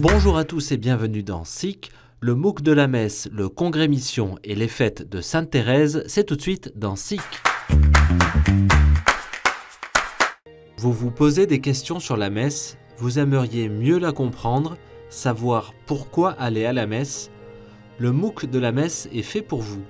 Bonjour à tous et bienvenue dans SIC, le MOOC de la messe, le congrès mission et les fêtes de Sainte Thérèse, c'est tout de suite dans SIC. Vous vous posez des questions sur la messe, vous aimeriez mieux la comprendre, savoir pourquoi aller à la messe. Le MOOC de la messe est fait pour vous.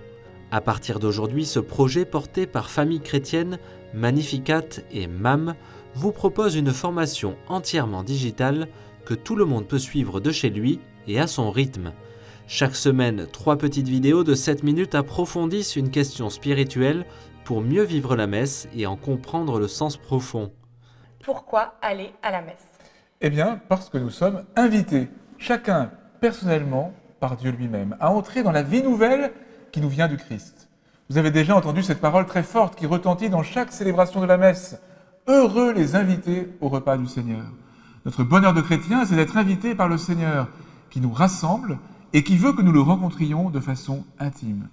À partir d'aujourd'hui, ce projet porté par Famille Chrétienne, Magnificat et MAM vous propose une formation entièrement digitale que tout le monde peut suivre de chez lui et à son rythme. Chaque semaine, 3 petites vidéos de 7 minutes approfondissent une question spirituelle pour mieux vivre la messe et en comprendre le sens profond. Pourquoi aller à la messe ? Eh bien, parce que nous sommes invités, chacun personnellement, par Dieu lui-même, à entrer dans la vie nouvelle qui nous vient du Christ. Vous avez déjà entendu cette parole très forte qui retentit dans chaque célébration de la messe. Heureux les invités au repas du Seigneur. Notre bonheur de chrétien, c'est d'être invité par le Seigneur qui nous rassemble et qui veut que nous le rencontrions de façon intime.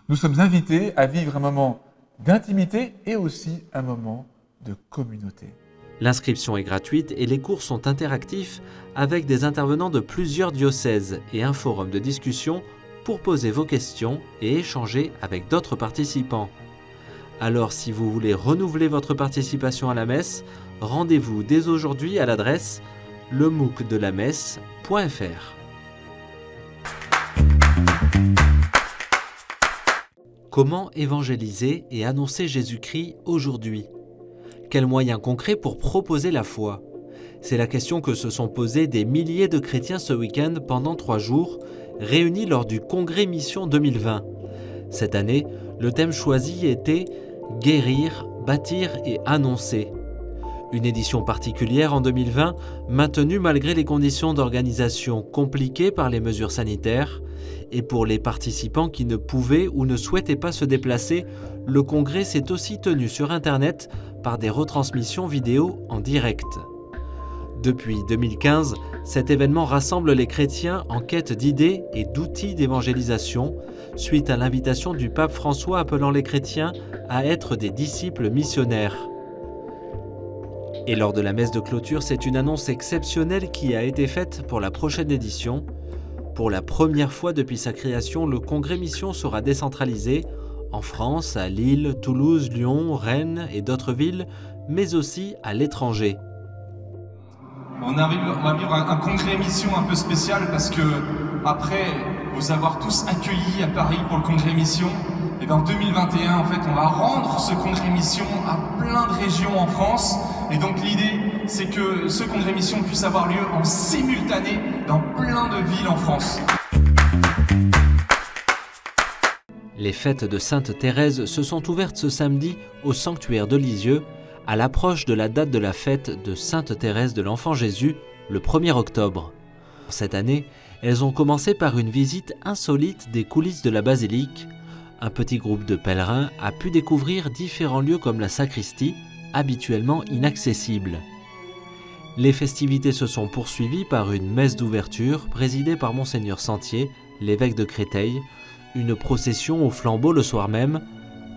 Nous sommes invités à vivre un moment d'intimité et aussi un moment de communauté. L'inscription est gratuite et les cours sont interactifs avec des intervenants de plusieurs diocèses et un forum de discussion pour poser vos questions et échanger avec d'autres participants. Alors si vous voulez renouveler votre participation à la messe, rendez-vous dès aujourd'hui à l'adresse lemoocdelamesse.fr. Comment évangéliser et annoncer Jésus-Christ aujourd'hui ? Quels moyens concrets pour proposer la foi ? C'est la question que se sont posées des milliers de chrétiens ce week-end pendant 3 jours, réunis lors du Congrès Mission 2020. Cette année, le thème choisi était « Guérir, bâtir et annoncer ». Une édition particulière en 2020, maintenue malgré les conditions d'organisation compliquées par les mesures sanitaires. Et pour les participants qui ne pouvaient ou ne souhaitaient pas se déplacer, le congrès s'est aussi tenu sur Internet par des retransmissions vidéo en direct. Depuis 2015, cet événement rassemble les chrétiens en quête d'idées et d'outils d'évangélisation, suite à l'invitation du pape François appelant les chrétiens à être des disciples missionnaires. Et lors de la messe de clôture, c'est une annonce exceptionnelle qui a été faite pour la prochaine édition. Pour la première fois depuis sa création, le Congrès Mission sera décentralisé en France, à Lille, Toulouse, Lyon, Rennes et d'autres villes, mais aussi à l'étranger. On va vivre un congrès mission un peu spécial parce que après vous avoir tous accueillis à Paris pour le congrès mission, et en 2021 en fait on va rendre ce congrès mission à plein de régions en France. Et donc l'idée c'est que ce congrès mission puisse avoir lieu en simultané dans plein de villes en France. Les fêtes de Sainte Thérèse se sont ouvertes ce samedi au sanctuaire de Lisieux, à l'approche de la date de la fête de Sainte Thérèse de l'Enfant Jésus, le 1er octobre. Cette année, elles ont commencé par une visite insolite des coulisses de la basilique. Un petit groupe de pèlerins a pu découvrir différents lieux comme la sacristie, habituellement inaccessible. Les festivités se sont poursuivies par une messe d'ouverture présidée par Monseigneur Sentier, l'évêque de Créteil, une procession au flambeau le soir même,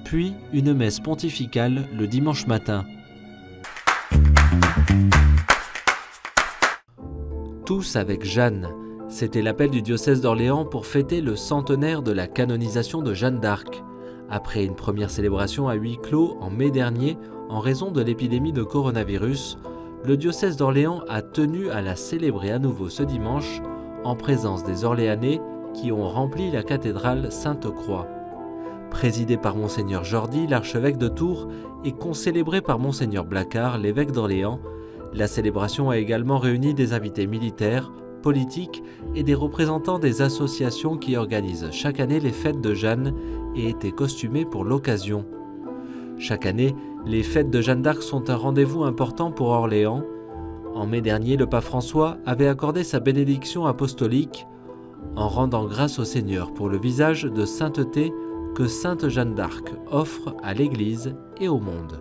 puis une messe pontificale le dimanche matin. Tous avec Jeanne. C'était l'appel du diocèse d'Orléans pour fêter le centenaire de la canonisation de Jeanne d'Arc. Après une première célébration à huis clos en mai dernier, en raison de l'épidémie de coronavirus, le diocèse d'Orléans a tenu à la célébrer à nouveau ce dimanche en présence des Orléanais qui ont rempli la cathédrale Sainte-Croix. Présidée par Monseigneur Jordi, l'archevêque de Tours, et concélébrée par Monseigneur Blacard, l'évêque d'Orléans, la célébration a également réuni des invités militaires, politiques et des représentants des associations qui organisent chaque année les fêtes de Jeanne et étaient costumés pour l'occasion. Chaque année, les fêtes de Jeanne d'Arc sont un rendez-vous important pour Orléans. En mai dernier, le pape François avait accordé sa bénédiction apostolique en rendant grâce au Seigneur pour le visage de sainteté que Sainte Jeanne d'Arc offre à l'Église et au monde.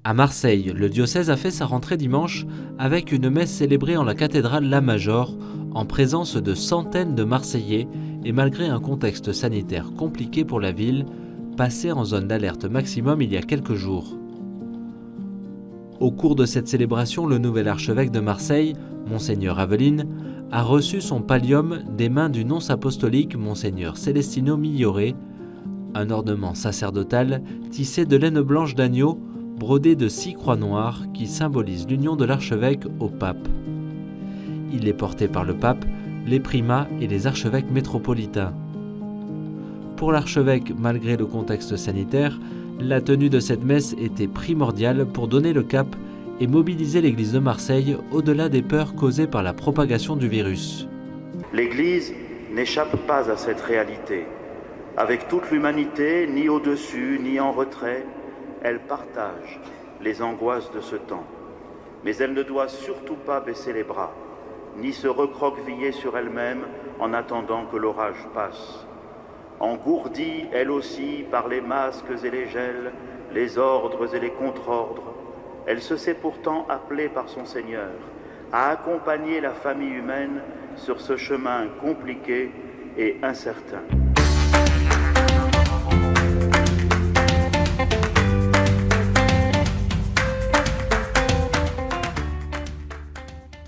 À Marseille, le diocèse a fait sa rentrée dimanche avec une messe célébrée en la cathédrale La Major, en présence de centaines de Marseillais et malgré un contexte sanitaire compliqué pour la ville, passée en zone d'alerte maximum il y a quelques jours. Au cours de cette célébration, le nouvel archevêque de Marseille, Monseigneur Aveline, a reçu son pallium des mains du nonce apostolique Monseigneur Celestino Migliore, un ornement sacerdotal tissé de laine blanche d'agneau brodé de 6 croix noires qui symbolisent l'union de l'archevêque au pape. Il est porté par le pape, les primats et les archevêques métropolitains. Pour l'archevêque, malgré le contexte sanitaire, la tenue de cette messe était primordiale pour donner le cap et mobiliser l'Église de Marseille au-delà des peurs causées par la propagation du virus. L'Église n'échappe pas à cette réalité. Avec toute l'humanité, ni au-dessus, ni en retrait, elle partage les angoisses de ce temps. Mais elle ne doit surtout pas baisser les bras, ni se recroqueviller sur elle-même en attendant que l'orage passe. Engourdie, elle aussi, par les masques et les gels, les ordres et les contre-ordres, elle se sait pourtant appelée par son Seigneur à accompagner la famille humaine sur ce chemin compliqué et incertain.